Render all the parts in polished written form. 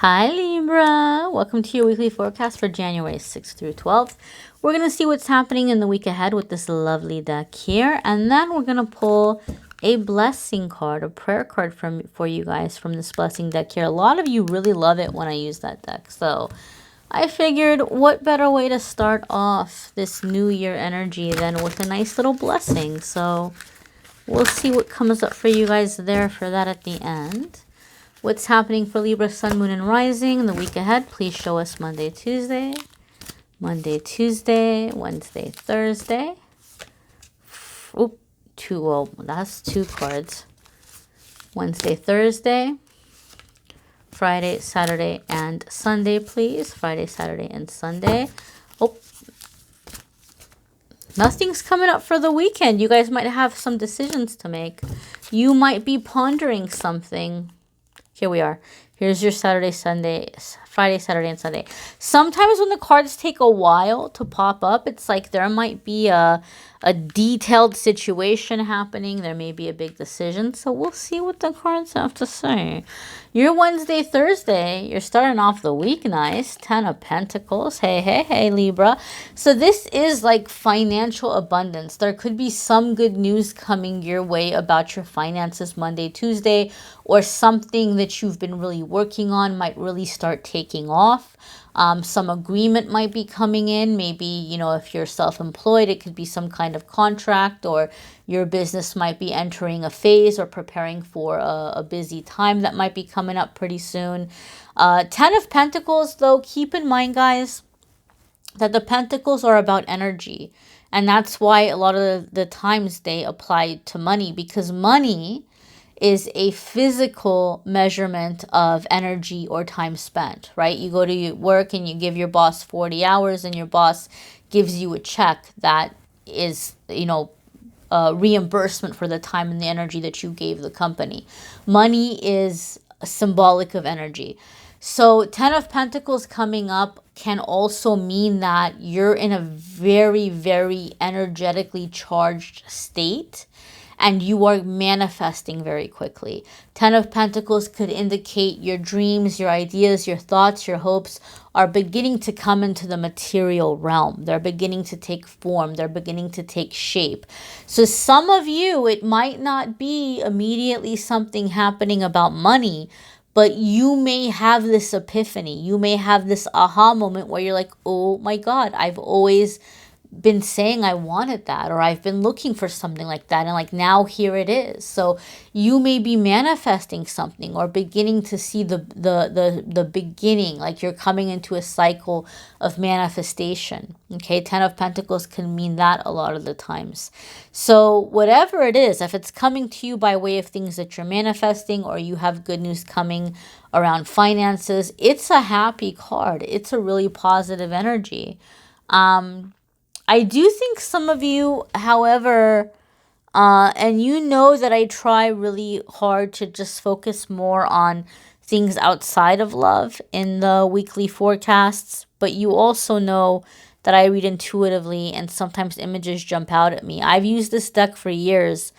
Hi Libra, welcome to your weekly forecast for January 6th through 12th. We're going to see what's happening in the week ahead with this lovely deck here, and then we're going to pull a blessing card, a prayer card for you guys from this blessing deck here. A lot of you really love it when I use that deck, so I figured what better way to start off this new year energy than with a nice little blessing. So we'll see what comes up for you guys there for that at the end. What's happening for Libra, Sun, Moon, and Rising in the week ahead? Please show us Monday, Tuesday, Wednesday, Thursday. Oop, well, that's two cards. Wednesday, Thursday, Friday, Saturday, and Sunday, please. Friday, Saturday, and Sunday. Oh, nothing's coming up for the weekend. You guys might have some decisions to make. You might be pondering something. Here we are. Here's your Saturday, Sunday, Friday, Saturday, and Sunday. Sometimes when the cards take a while to pop up, it's like there might be a detailed situation happening. There may be a big decision. So we'll see what the cards have to say. Your Wednesday, Thursday, you're starting off the week nice. 10 of Pentacles. Hey, hey, hey, Libra. So this is like financial abundance. There could be some good news coming your way about your finances Monday, Tuesday, or something that you've been really working on might really start taking off. Some agreement might be coming in. Maybe, you know, if you're self-employed, it could be some kind of contract, or your business might be entering a phase or preparing for a busy time that might be coming up pretty soon. 10 of Pentacles, though, keep in mind, guys, that the Pentacles are about energy. And that's why a lot of the times they apply to money, because money is a physical measurement of energy or time spent, right? You go to work and you give your boss 40 hours and your boss gives you a check that is, you know, reimbursement for the time and the energy that you gave the company. Money is symbolic of energy. So 10 of Pentacles coming up can also mean that you're in a very, very energetically charged state and you are manifesting very quickly. 10 of Pentacles could indicate your dreams, your ideas, your thoughts, your hopes are beginning to come into the material realm. They're beginning to take form. They're beginning to take shape. So some of you, it might not be immediately something happening about money, but you may have this epiphany. You may have this aha moment where you're like, oh my God, I've always been saying I wanted that, or I've been looking for something like that, and like now here it is. So you may be manifesting something or beginning to see the beginning, like you're coming into a cycle of manifestation. Okay, 10 of Pentacles can mean that a lot of the times. So whatever it is, if it's coming to you by way of things that you're manifesting, or you have good news coming around finances, it's a happy card. It's a really positive energy. I do think some of you, however, and you know that I try really hard to just focus more on things outside of love in the weekly forecasts, but you also know that I read intuitively and sometimes images jump out at me. I've used this deck for years,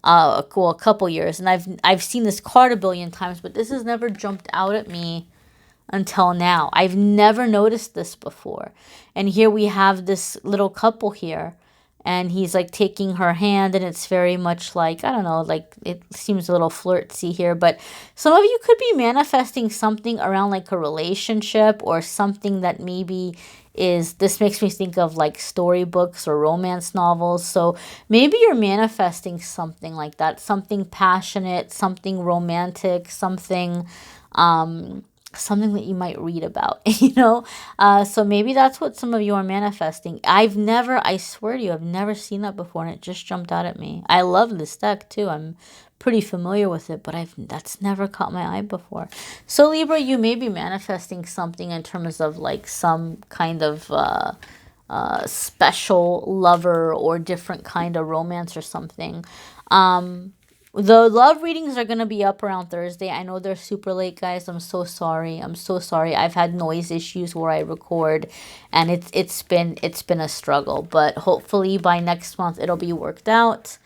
a couple years, and I've seen this card a billion times, but this has never jumped out at me until now. I've never noticed this before. And here we have this little couple here, and he's like taking her hand, and it's very much like, I don't know, like it seems a little flirty here, but some of you could be manifesting something around like a relationship or something that maybe is, this makes me think of like storybooks or romance novels. So maybe you're manifesting something like that, something passionate, something romantic, something something that you might read about, you know? So maybe that's what some of you are manifesting. I swear to you, I've never seen that before, and it just jumped out at me. I love this deck too. I'm pretty familiar with it, but that's never caught my eye before. So Libra, you may be manifesting something in terms of like some kind of special lover or different kind of romance or something. The love readings are going to be up around Thursday. I know they're super late, guys. I'm so sorry. I'm so sorry. I've had noise issues where I record, and it's been a struggle, but hopefully by next month it'll be worked out.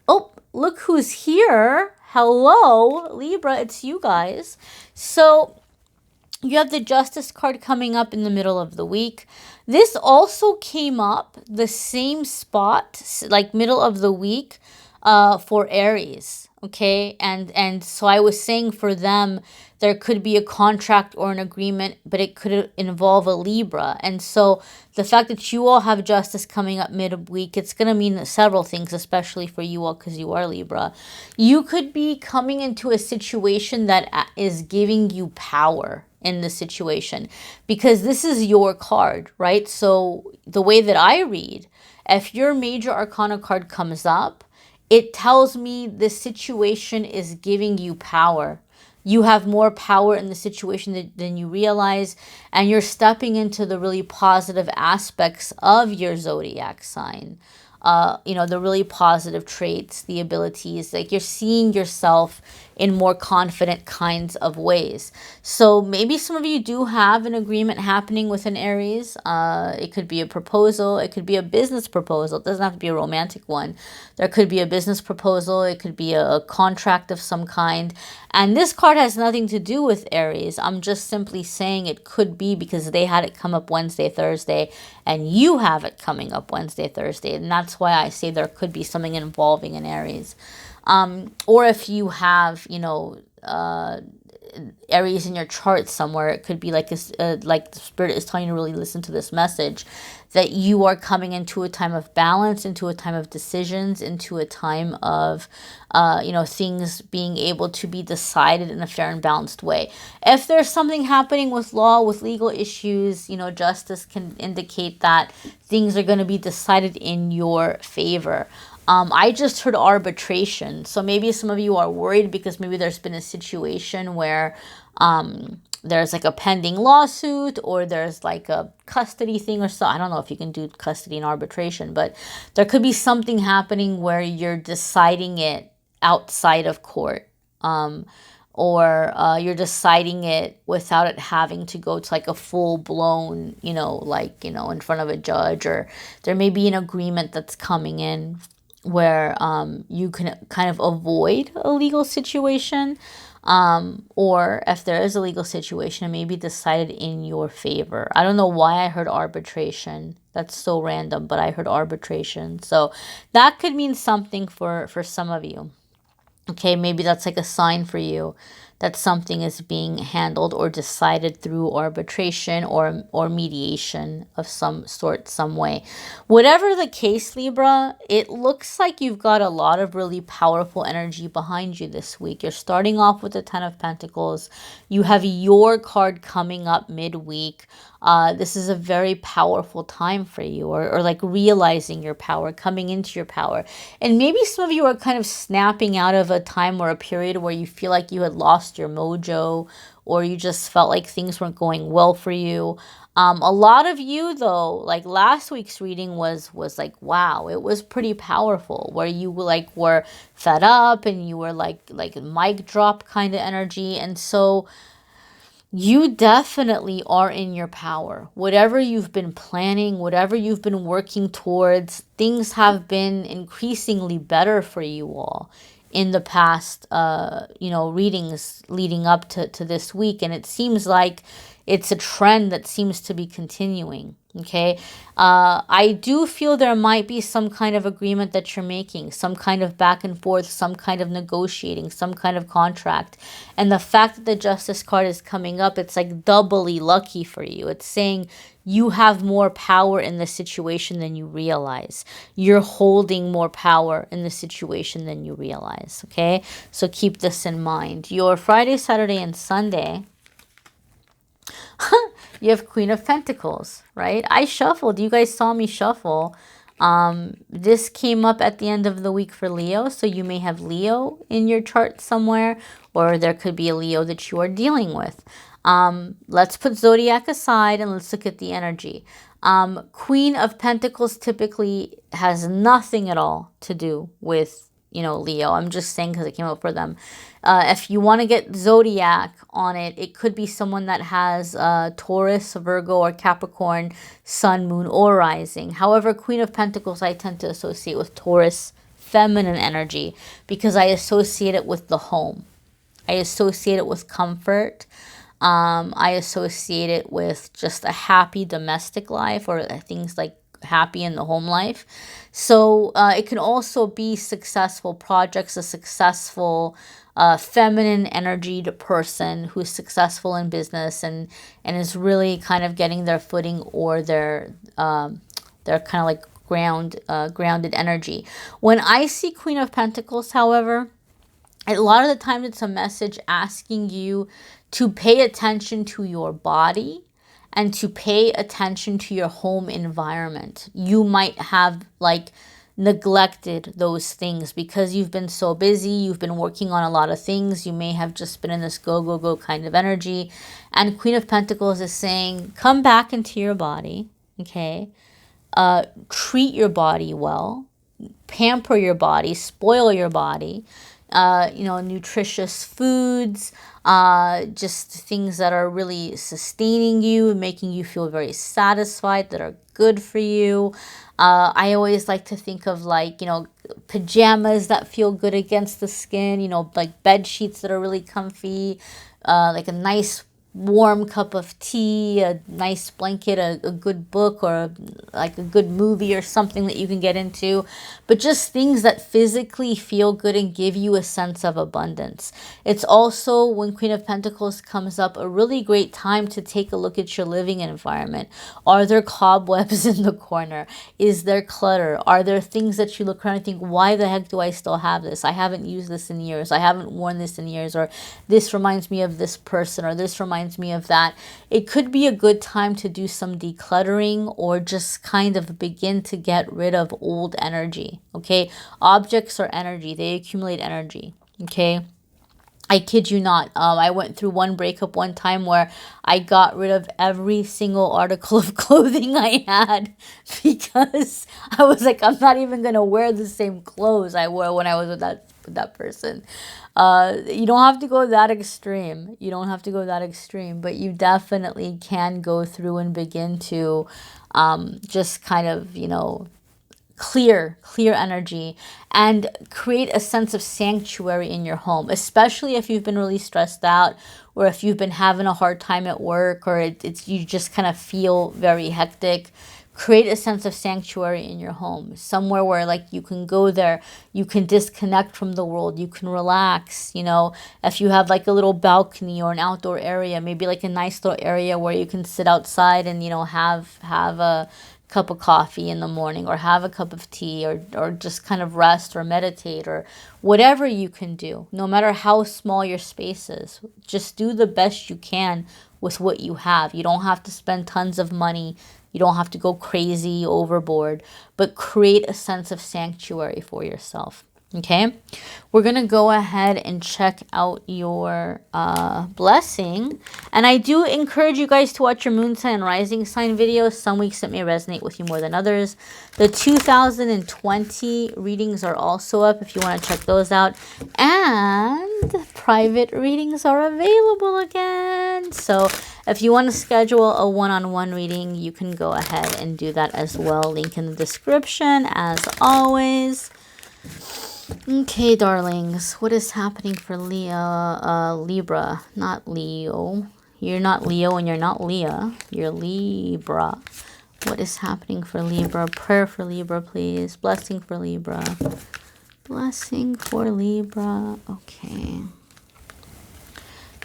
Oh, look who's here. Hello, Libra. It's you guys. So You have the Justice card coming up in the middle of the week. This also came up the same spot, like middle of the week, for Aries. Okay, and so I was saying for them, there could be a contract or an agreement, but it could involve a Libra. And so the fact that you all have Justice coming up mid-week, it's going to mean several things, especially for you all because you are Libra. You could be coming into a situation that is giving you power in the situation, because this is your card, right? So the way that I read, if your major arcana card comes up, it tells me the situation is giving you power. You have more power in the situation than you realize, and you're stepping into the really positive aspects of your zodiac sign. The really positive traits, the abilities, like you're seeing yourself in more confident kinds of ways. So maybe some of you do have an agreement happening with an Aries. It could be a proposal. It could be a business proposal. It doesn't have to be a romantic one. There could be a business proposal. It could be a contract of some kind. And this card has nothing to do with Aries. I'm just simply saying it could be because they had it come up Wednesday, Thursday, and you have it coming up Wednesday, Thursday. And that's why I say there could be something involving an Aries. Or if you have, Aries in your chart somewhere, it could be like like the Spirit is telling you to really listen to this message, that you are coming into a time of balance, into a time of decisions, into a time of things being able to be decided in a fair and balanced way. If there's something happening with law, with legal issues, Justice can indicate that things are going to be decided in your favor. I just heard arbitration. So maybe some of you are worried because maybe there's been a situation where there's like a pending lawsuit, or there's like a custody thing or so. I don't know if you can do custody and arbitration, but there could be something happening where you're deciding it outside of court. Or you're deciding it without it having to go to like a full-blown, in front of a judge, or there may be an agreement that's coming in where you can kind of avoid a legal situation, or if there is a legal situation, it may be decided in your favor. I don't know why I heard arbitration. That's so random, but I heard arbitration. So that could mean something for some of you. Okay, maybe that's like a sign for you that something is being handled or decided through arbitration or mediation of some sort, some way. Whatever the case, Libra, it looks like you've got a lot of really powerful energy behind you this week. You're starting off with the Ten of Pentacles. You have your card coming up midweek. This is a very powerful time for you, or like realizing your power, coming into your power. And maybe some of you are kind of snapping out of a time or a period where you feel like you had lost your mojo, or you just felt like things weren't going well for you. A lot of you, though, like last week's reading was like, wow, it was pretty powerful, where you were fed up and you were like mic drop kind of energy. And so you definitely are in your power. Whatever you've been planning, whatever you've been working towards, things have been increasingly better for you all in the past, readings leading up to this week. And it seems like it's a trend that seems to be continuing. Okay. I do feel there might be some kind of agreement that you're making, some kind of back and forth, some kind of negotiating, some kind of contract. And the fact that the Justice card is coming up, it's like doubly lucky for you. It's saying you have more power in the situation than you realize. You're holding more power in the situation than you realize. Okay. So keep this in mind. Your Friday, Saturday, and Sunday, you have Queen of Pentacles, right? I shuffled. You guys saw me shuffle. This came up at the end of the week for Leo. So you may have Leo in your chart somewhere, or there could be a Leo that you are dealing with. Let's put Zodiac aside and let's look at the energy. Queen of Pentacles typically has nothing at all to do with, Leo. I'm just saying because it came up for them. If you want to get Zodiac on it, it could be someone that has Taurus, Virgo, or Capricorn, Sun, Moon, or Rising. However, Queen of Pentacles I tend to associate with Taurus, feminine energy, because I associate it with the home. I associate it with comfort. I associate it with just a happy domestic life, or things like happy in the home life. So it can also be successful projects, a successful feminine energied person who's successful in business and is really kind of getting their footing, or their kind of like grounded energy. When I see Queen of Pentacles, however, a lot of the time it's a message asking you to pay attention to your body and to pay attention to your home environment. You might have like neglected those things because you've been so busy, you've been working on a lot of things, you may have just been in this go, go, go kind of energy. And Queen of Pentacles is saying, come back into your body, okay? Treat your body well, pamper your body, spoil your body, nutritious foods, just things that are really sustaining you, making you feel very satisfied, that are good for you. I always like to think of like, pajamas that feel good against the skin, like bed sheets that are really comfy, like a nice warm cup of tea, a nice blanket, a good book, or like a good movie or something that you can get into, but just things that physically feel good and give you a sense of abundance. It's also, when Queen of Pentacles comes up, a really great time to take a look at your living environment. Are there cobwebs in the corner? Is there clutter? Are there things that you look around and think, why the heck do I still have this? I haven't used this in years. I haven't worn this in years. Or this reminds me of this person, or this reminds me of that. It could be a good time to do some decluttering, or just kind of begin to get rid of old energy. Okay, objects are energy, they accumulate energy. Okay, I kid you not. I went through one breakup one time where I got rid of every single article of clothing I had, because I was like, I'm not even gonna wear the same clothes I wore when I was with that person. You don't have to go that extreme. You don't have to go that extreme, but you definitely can go through and begin to just kind of, clear energy and create a sense of sanctuary in your home, especially if you've been really stressed out, or if you've been having a hard time at work, or it's you just kind of feel very hectic. Create a sense of sanctuary in your home, somewhere where like you can go there, you can disconnect from the world, you can relax. If you have like a little balcony or an outdoor area, maybe like a nice little area where you can sit outside and have a cup of coffee in the morning, or have a cup of tea, or just kind of rest or meditate, or whatever you can do. No matter how small your space is, just do the best you can with what you have. You don't have to spend tons of money. You don't have to go crazy overboard, but create a sense of sanctuary for yourself. Okay, we're going to go ahead and check out your blessing. And I do encourage you guys to watch your moon sign and rising sign videos. Some weeks it may resonate with you more than others. The 2020 readings are also up if you want to check those out. And private readings are available again. So if you want to schedule a one-on-one reading, you can go ahead and do that as well. Link in the description, as always. Okay, darlings, what is happening for Libra? Not Leo. You're not Leo and you're not Leah. You're Libra. What is happening for Libra? Prayer for Libra, please. Blessing for Libra. Blessing for Libra. Okay.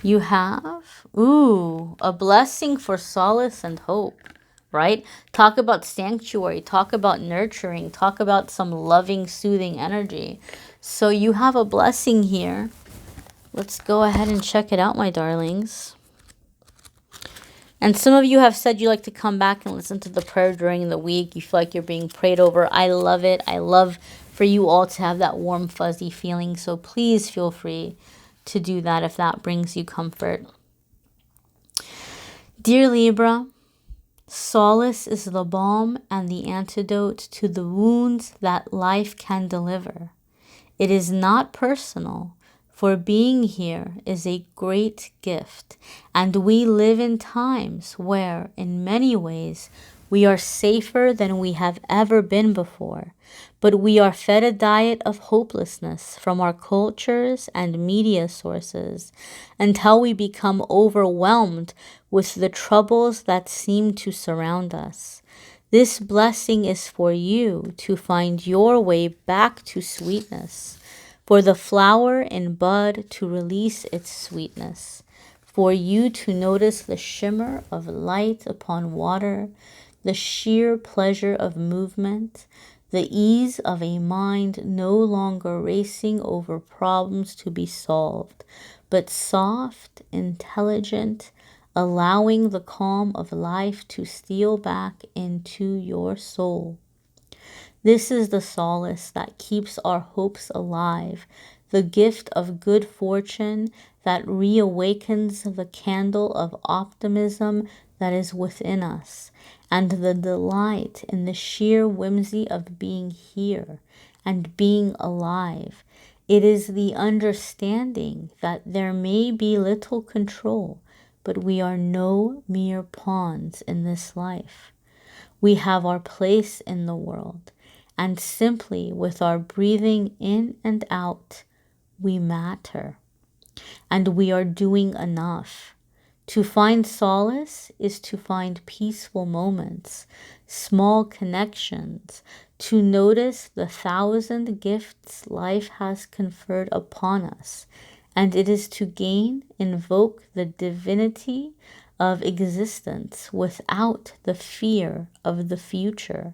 You have, a blessing for solace and hope. Right? Talk about sanctuary, talk about nurturing, talk about some loving, soothing energy. So you have a blessing here. Let's go ahead and check it out, my darlings. And some of you have said you like to come back and listen to the prayer during the week. You feel like you're being prayed over. I love it. I love for you all to have that warm, fuzzy feeling. So please feel free to do that if that brings you comfort. Dear Libra, solace is the balm and the antidote to the wounds that life can deliver. It is not personal, for being here is a great gift, and we live in times where, in many ways, We are safer than we have ever been before, but we are fed a diet of hopelessness from our cultures and media sources until we become overwhelmed with the troubles that seem to surround us. This blessing is for you to find your way back to sweetness, for the flower in bud to release its sweetness, for you to notice the shimmer of light upon water, the sheer pleasure of movement, the ease of a mind no longer racing over problems to be solved, but soft, intelligent, allowing the calm of life to steal back into your soul. This is the solace that keeps our hopes alive, the gift of good fortune that reawakens the candle of optimism that is within us, and the delight in the sheer whimsy of being here and being alive. It is the understanding that there may be little control, but we are no mere pawns in this life. We have our place in the world, and simply with our breathing in and out, we matter, and we are doing enough. To find solace is to find peaceful moments, small connections, to notice the 1,000 gifts life has conferred upon us, and it is to invoke the divinity of existence without the fear of the future.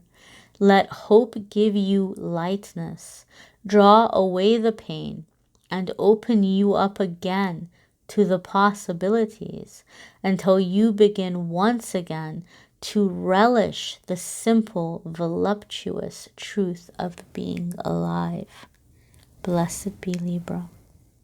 Let hope give you lightness, draw away the pain, and open you up again to the possibilities until you begin once again to relish the simple, voluptuous truth of being alive. Blessed be Libra.